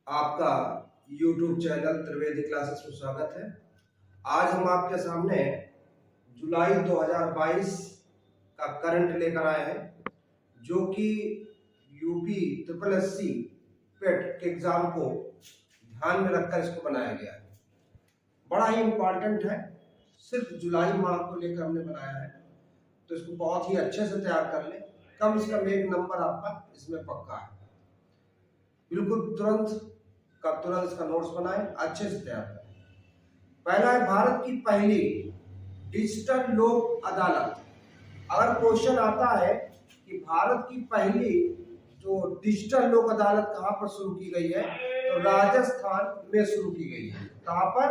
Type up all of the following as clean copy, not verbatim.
आपका YouTube channel Trivedi classes में स्वागत है। आज हम आपके सामने जुलाई 2022 का करंट लेकर आए हैं, जो कि यूपी ट्रिपल एससी पेट के एग्जाम को ध्यान में रखकर इसको बनाया गया है। बड़ा ही इम्पोर्टेंट है, सिर्फ जुलाई माह को लेकर हमने बनाया है, तो इसको बहुत ही अच्छे से तैयार कर लें। कम से कम 1 नंबर आपका इसमें पक्का है। बिल्कुल तुरंत इसका नोट्स बनाएं, अच्छे से तैयार करें। पहला है भारत की पहली डिजिटल लोक अदालत। अगर क्वेश्चन आता है कि भारत की पहली जो डिजिटल लोक अदालत कहां पर शुरू की गई है, तो राजस्थान में शुरू की गई है। कहां पर?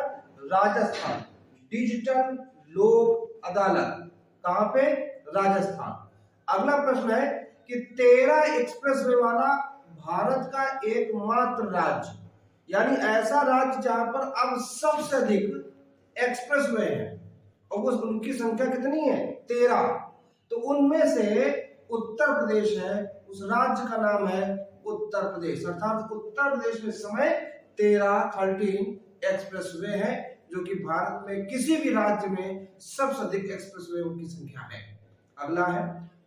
राजस्थान। डिजिटल लोक अदालत कहां पे? राजस्थान। अगला प्रश्न है कि 13 एक्सप्रेसवे वाला भारत का एकमात्र राज्य, यानी ऐसा राज्य जहां पर अब सबसे अधिक एक्सप्रेसवे हैं, और उनकी संख्या कितनी है? 13। तो उनमें से उत्तर प्रदेश है, उस राज्य का नाम है उत्तर प्रदेश। अर्थात उत्तर प्रदेश में इस समय 13 एक्सप्रेसवे हैं, जो कि भारत में किसी भी राज्य में सबसे अधिक एक्सप्रेसवे की संख्या है। अगला है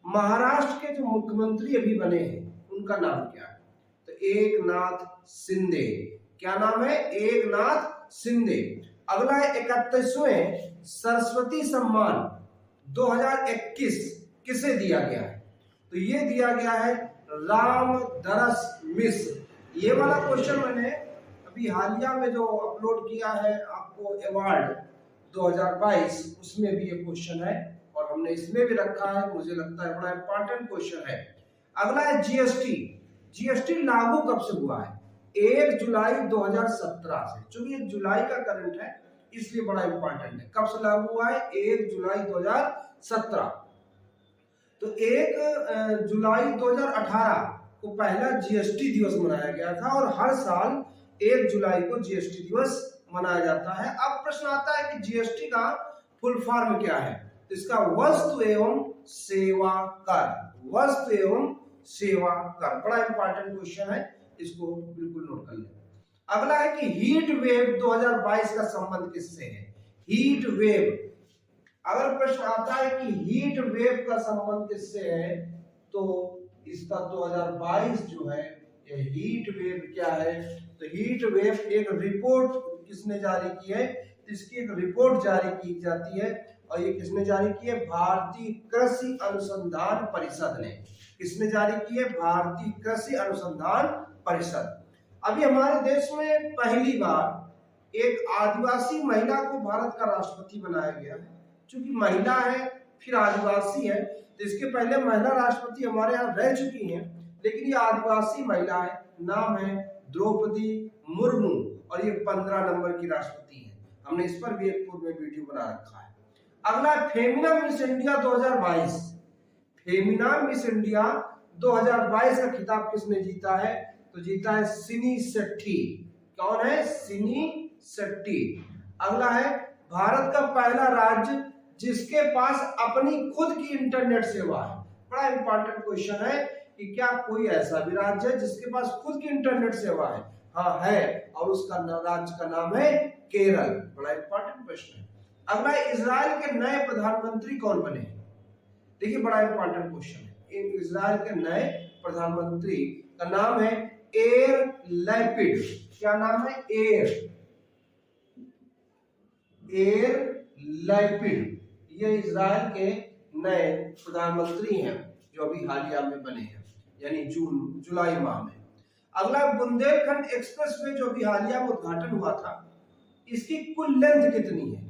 महाराष्ट्र के जो मुख्यमंत्री अभी बने हैं उनका नाम क्या है? तो एकनाथ शिंदे। क्या नाम है? एकनाथ शिंदे। अगला है 31वें सरस्वती सम्मान 2021 किसे दिया गया है? तो ये दिया गया है रामदरस मिश्र। ये वाला क्वेश्चन मैंने अभी हालिया में जो अपलोड किया है आपको अवार्ड 2022, उसमें भी ये क्वेश्चन है और हमने इसमें भी रखा है। मुझे लगता है बड़ा इंपॉर्टेंट क्वेश्चन है। अगला है जीएसटी। जीएसटी लागू कब से हुआ है? 1 जुलाई 2017 से। चूंकि ये जुलाई का करंट है इसलिए बड़ा इंपॉर्टेंट है। कब से लागू हुआ है? 1 जुलाई 2017। तो 1 जुलाई 2018 को पहला जीएसटी दिवस मनाया गया था, और हर साल 1 जुलाई को जीएसटी दिवस मनाया जाता है। अब प्रश्न आता है कि जीएसटी का फुल फॉर्म क्या है? तो इसका वस्तु एवं सेवा कर। वस्तु एवं सेवा कर बड़ा इंपॉर्टेंट क्वेश्चन है, इसको बिल्कुल नोट कर लें। अगला है कि हीट वेव 2022 का संबंध किससे है? Heat wave. अगर प्रश्न आता है कि हीट वेव का संबंध किससे है, तो इसका 2022 जो है ये हीट वेव क्या है? तो हीट वेव एक रिपोर्ट किसने जारी की है? इसकी एक रिपोर्ट जारी की जाती है, और ये किसने जारी की है? भारतीय कृषि अनुसंधान परिषद ने। किसने जारी की है? भारतीय कृषि अनुसंधान परिषद। अभी हमारे देश में पहली बार एक आदिवासी महिला को भारत का राष्ट्रपति बनाया गया है। चूंकि महिला है फिर आदिवासी है, तो इसके पहले महिला राष्ट्रपति हमारे यहाँ रह चुकी हैं, लेकिन ये आदिवासी महिला है। नाम है द्रौपदी मुर्मू, और ये 15 नंबर की राष्ट्रपति है। हमने इस पर भी एक पूर्व में वीडियो बना रखा है। अगला Femina miss India 2022। Femina miss India 2022 का खिताब किसने जीता है? तो जीता है सिनी शेट्टी। कौन है? सिनी शेट्टी। अगला है भारत का पहला राज्य जिसके पास अपनी खुद की इंटरनेट सेवा है। बड़ा इंपॉर्टेंट क्वेश्चन है कि क्या कोई ऐसा भी राज्य है जिसके पास खुद की इंटरनेट सेवा है? हाँ है, और उसका राज्य का नाम है केरल। बड़ा इंपॉर्टेंट प्रश्न है। अगला इजराइल के नए प्रधानमंत्री कौन बने? देखिए बड़ा इंपॉर्टेंट क्वेश्चन है। इजराइल के नए प्रधानमंत्री का नाम है एयर लैपिड। क्या नाम है? Air Lapid. ये इजराइल के नए प्रधानमंत्री हैं जो अभी हालिया में बने हैं, यानी जुलाई माह में। अगला बुंदेलखंड एक्सप्रेसवे जो अभी हालिया में उद्घाटन हुआ था, इसकी कुल लेंथ कितनी है?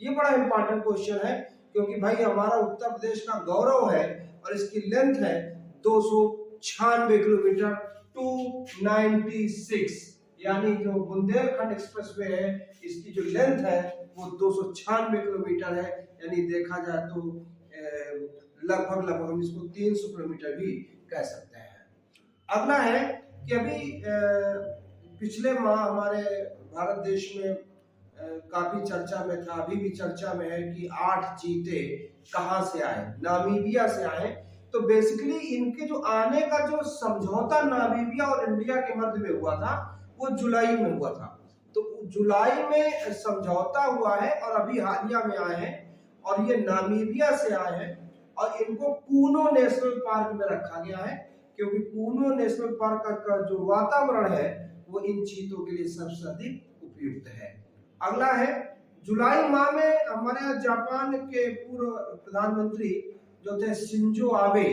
ये बड़ा इंपॉर्टेंट क्वेश्चन है, क्योंकि भाई हमारा उत्तर प्रदेश का गौरव है, और इसकी लेंथ है 296 किलोमीटर 296। यानी जो बुंदेलखंड एक्सप्रेसवे है इसकी जो लेंथ है वो 296 किलोमीटर है। यानी देखा जाए तो लगभग हम इसको 300 किलोमीटर भी कह सकते हैं। अगला है कि अभी पिछले माह हमारे भारत देश में काफी चर्चा में था, अभी भी चर्चा में है कि 8 चीते कहां से आए? नामीबिया से आए। तो बेसिकली इनके जो आने का जो समझौता नामीबिया और इंडिया के मध्य में हुआ था, वो जुलाई में हुआ था। तो जुलाई में समझौता हुआ है और अभी हालिया में आए हैं और ये नामीबिया से आए हैं और इनको कूनो नेशनल पार्क में रखा गया है, क्योंकि कूनो नेशनल पार्क का जो वातावरण है वो इन चीतों के लिए सबसे अधिक उपयुक्त है। अगला है, जुलाई माह में हमारे यहाँ जापान के पूर्व प्रधानमंत्री जो थे शिंजो आबे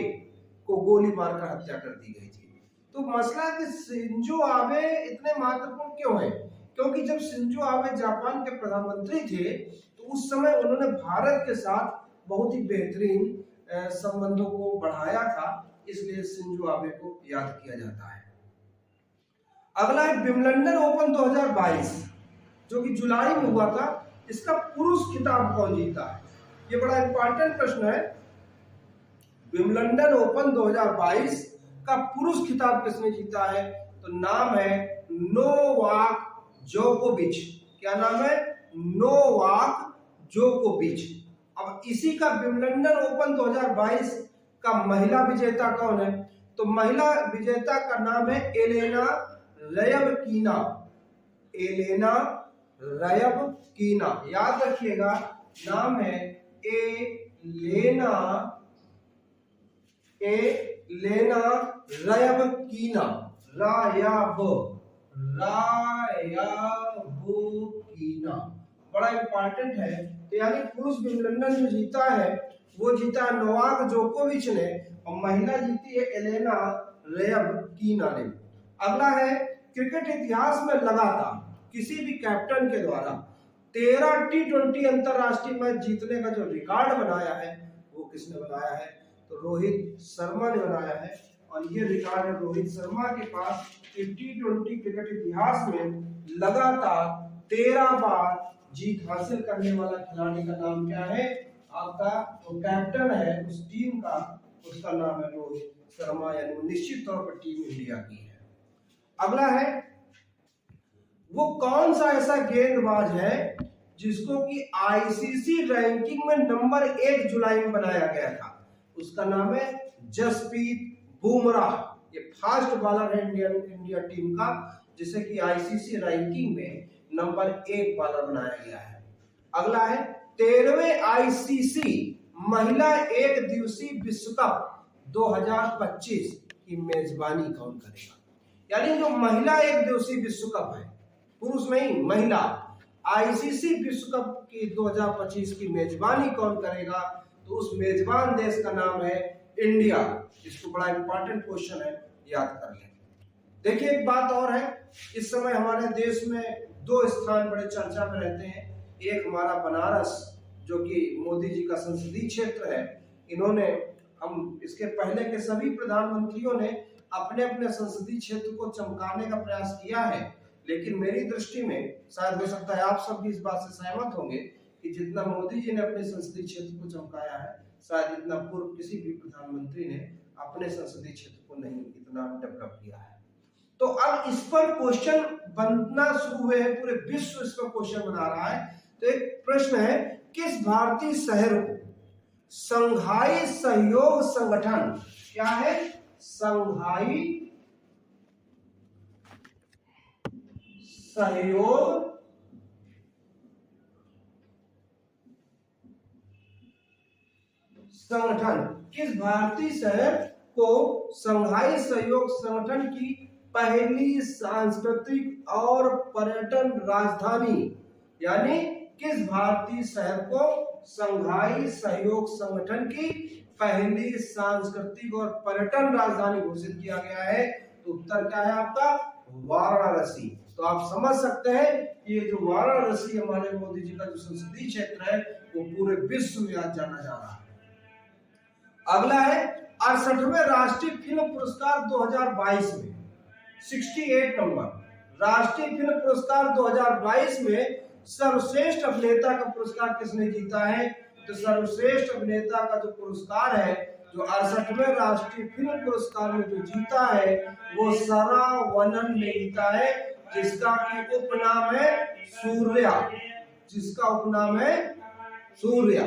को गोली मारकर हत्या कर दी गई थी। तो मसला है कि शिंजो आबे इतने महत्वपूर्ण क्यों है? क्योंकि जब शिंजो आबे जापान के प्रधानमंत्री थे तो उस समय उन्होंने भारत के साथ बहुत ही बेहतरीन संबंधों को बढ़ाया था, इसलिए शिंजो आबे को याद किया जाता है। अगला है विंबलडन ओपन 2022 जो कि जुलाई में हुआ था, इसका पुरुष खिताब कौन जीता है? ये बड़ा इंपॉर्टेंट प्रश्न है। विंबलडन ओपन 2022 का पुरुष खिताब किसने जीता है? तो नाम है नोवाक जोकोविच। क्या नाम है? नोवाक जोकोविच। अब इसी का विंबलडन ओपन 2022 का महिला विजेता कौन है? तो महिला विजेता का नाम है एलेना रयबकीना। एलेना रयबकीना, याद रखिएगा, नाम है एलेना रयबकीना। रायबकीना बड़ा इंपॉर्टेंट है। तो यानी पुरुष विंबलडन जो जीता है वो जीता है नोवाक जोकोविच ने और महिला जीती है एलेना रयबकीना ने। अगला है, क्रिकेट इतिहास में लगातार किसी भी कैप्टन के द्वारा 13 T20 अंतरराष्ट्रीय मैच जीतने का जो रिकॉर्ड बनाया है वो किसने बनाया है? तो रोहित शर्मा ने बनाया है और ये रिकॉर्ड है रोहित शर्मा के पास कि T20 क्रिकेट इतिहास में लगातार 13 बार जीत हासिल करने वाला खिलाड़ी का नाम क्या है? आपका जो कैप्टन है उस टीम का, उसका नाम है रोहित शर्मा, यानी निश्चित तौर पर टीम इंडिया की है। अगला है, वो कौन सा ऐसा गेंदबाज है जिसको कि आईसीसी रैंकिंग में नंबर 1 जुलाई में बनाया गया था? उसका नाम है जसप्रीत बुमराह। ये फास्ट बॉलर है इंडिया टीम का, जिसे कि आईसीसी रैंकिंग में नंबर 1 बॉलर बनाया गया है। अगला है, 13वें आईसीसी महिला एक दिवसीय विश्व कप 2025 की मेजबानी कौन करेगा? यानी जो महिला एक दिवसीय विश्व कप है, पुरुष नहीं महिला, आईसीसी विश्व कप की 2025 की मेजबानी कौन करेगा? तो उस मेजबान देश का नाम है इंडिया। इसको बड़ा इंपॉर्टेंट क्वेश्चन है, याद कर लें। देखिए एक बात और है, इस समय हमारे देश में 2 स्थान बड़े चर्चा में रहते हैं। एक हमारा बनारस जो कि मोदी जी का संसदीय क्षेत्र है, इन्होंने, हम इसके पहले के सभी प्रधानमंत्रियों ने अपने अपने संसदीय क्षेत्र को चमकाने का प्रयास किया है, लेकिन मेरी दृष्टि में, शायद हो सकता है आप सब भी इस बात से सहमत होंगे कि जितना मोदी जी ने अपने संसदीय क्षेत्र को चमकाया है, शायद इतना पूर्व किसी भी प्रधानमंत्री ने अपने संसदीय क्षेत्र को नहीं इतना डेवलप किया है। तो अब इस पर क्वेश्चन बनना शुरू हुए हैं, पूरे विश्व इस पर क्वेश्चन बना रहा है। तो एक प्रश्न है, किस भारतीय शहर को संघाई सहयोग संगठन, क्या है? संघाई सहयोग संगठन, किस भारतीय शहर को संघाई सहयोग संगठन की पहली सांस्कृतिक और पर्यटन राजधानी, यानी किस भारतीय शहर को संघाई सहयोग संगठन की पहली सांस्कृतिक और पर्यटन राजधानी घोषित किया गया है? तो उत्तर क्या है आपका? वाराणसी। तो आप समझ सकते हैं कि ये जो वाराणसी हमारे मोदी जी का जो संसदीय क्षेत्र है वो पूरे विश्व में आज जाना जा रहा है। अगला है, 68वें राष्ट्रीय फिल्म पुरस्कार 2022 में 68 नंबर राष्ट्रीय फिल्म पुरस्कार 2022 में सर्वश्रेष्ठ अभिनेता का पुरस्कार किसने जीता है? तो सर्वश्रेष्ठ अभिनेता का जो पुरस्कार है, जो 68वें राष्ट्रीय फिल्म पुरस्कार में जो जीता है, वो सरावनन ने जीता है, जिसका की उपनाम है सूर्या, जिसका उपनाम है सूर्या।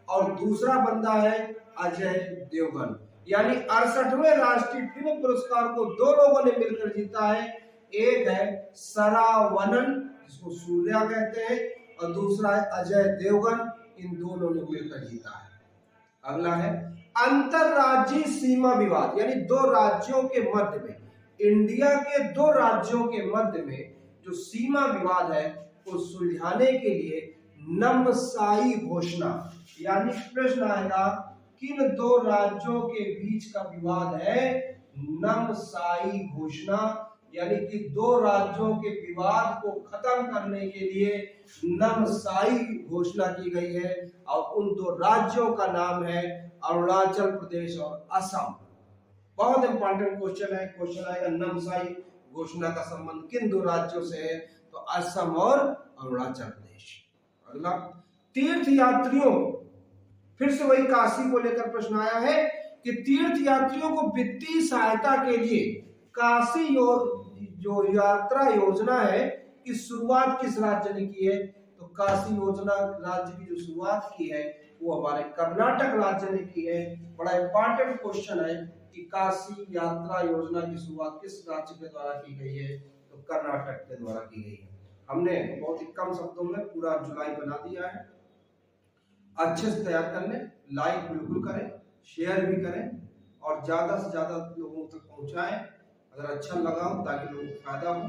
और दूसरा बंदा है अजय देवगन। यानी 68वें राष्ट्रीय फिल्म पुरस्कार को 2 लोगों ने मिलकर जीता है, एक है सरावनन, जिसको सूर्या कहते हैं, और दूसरा है अजय देवगन। इन दोनों ने मिलकर जीता है। अगला है अंतरराज्यीय सीमा विवाद, यानी दो राज्यों के मध्य में, इंडिया के दो राज्यों के मध्य में जो सीमा विवाद है को सुलझाने के लिए नमसाई घोषणा, यानी प्रश्न आएगा किन दो राज्यों के बीच का विवाद है? नमसाई घोषणा, यानी कि दो राज्यों के विवाद को खत्म करने के लिए नमसाई घोषणा की गई है, और उन दो राज्यों का नाम है अरुणाचल प्रदेश और असम। बहुत इंपॉर्टेंट क्वेश्चन है। क्वेश्चन आएगा नमसाई घोषणा का संबंध किन दो राज्यों से है? तो असम और अरुणाचल प्रदेश। अगला तीर्थ यात्रियों, फिर से वही काशी को लेकर प्रश्न आया है कि तीर्थ यात्रियों को वित्तीय सहायता के लिए काशी जो यात्रा योजना है की शुरुआत किस राज्य ने की है? तो काशी योजना राज्य की जो शुरुआत की है वो हमारे कर्नाटक राज्य ने की है। बड़ा इंपॉर्टेंट क्वेश्चन है कि काशी यात्रा योजना की शुरुआत किस राज्य के द्वारा की गई है? तो कर्नाटक के द्वारा की गई है। हमने बहुत ही कम शब्दों में पूरा जुलाई बना दिया है। अच्छे से तैयार कर लें, लाइक बिल्कुल करें, शेयर भी करें और ज्यादा से ज्यादा लोगों तक पहुंचाएं अगर अच्छा लगा हो, ताकि लोगों को फायदा हो।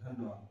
धन्यवाद।